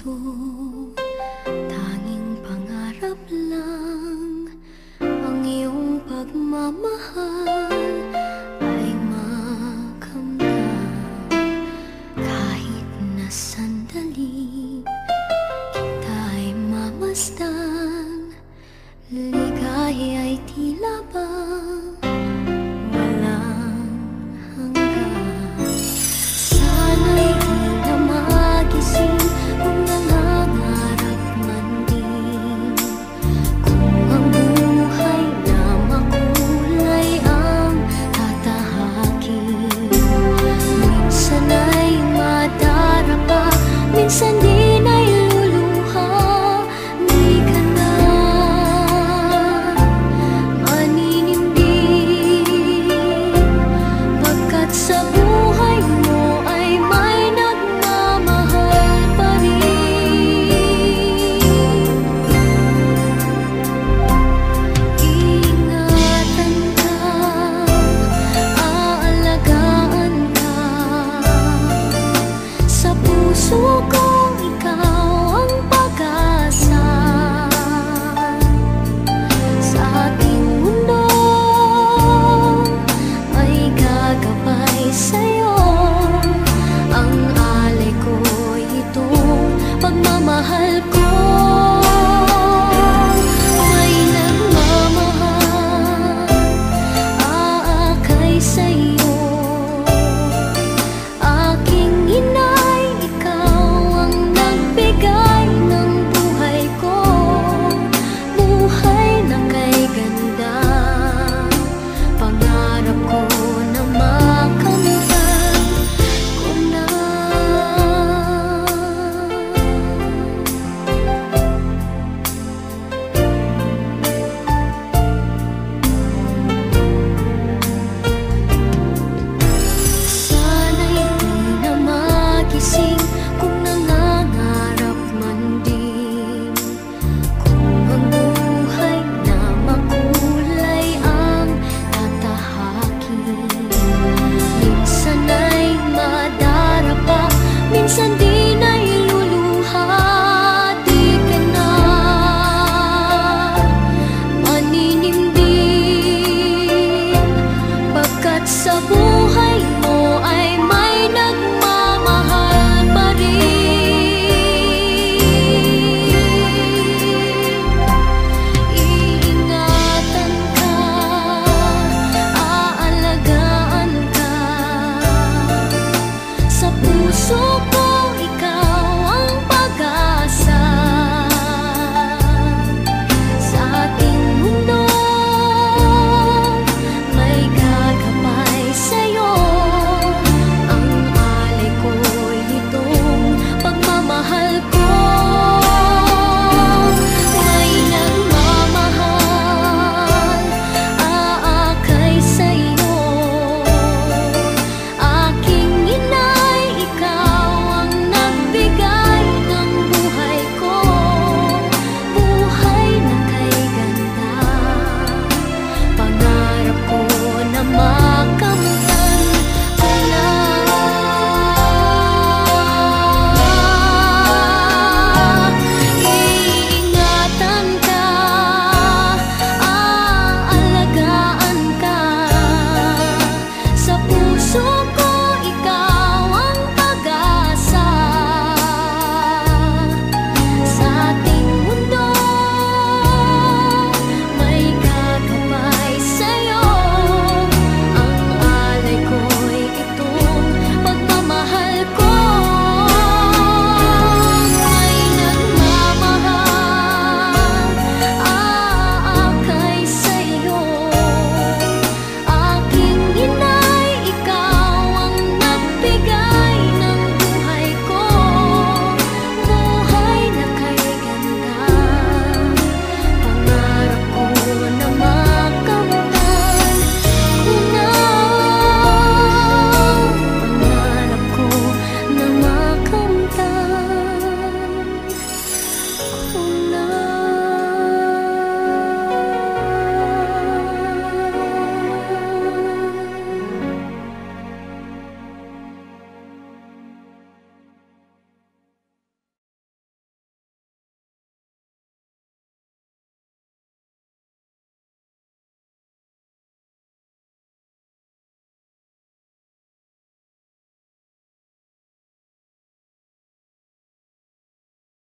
ito, tanging pangarap lang. Ang iyong pagmamahal ay makamdam. Kahit na sandali kita'y mamasdan, ligaya ay tila ba walang hanggan. Sana'y di na magising kung nangangarap man din, kung ang buhay na makulay ang tatahakin. Minsan ay madarapa, minsan din ay luluha. Di ka na maninindig, pagkat sa buhay mo ay may nagmamahal pa rin. Ingatan ka, aalagaan ka, sa puso ko ikaw ang pag-asa. Sa ating mundo ay gagabay sa'yo, ang alay ko'y itong pagmamahal ko.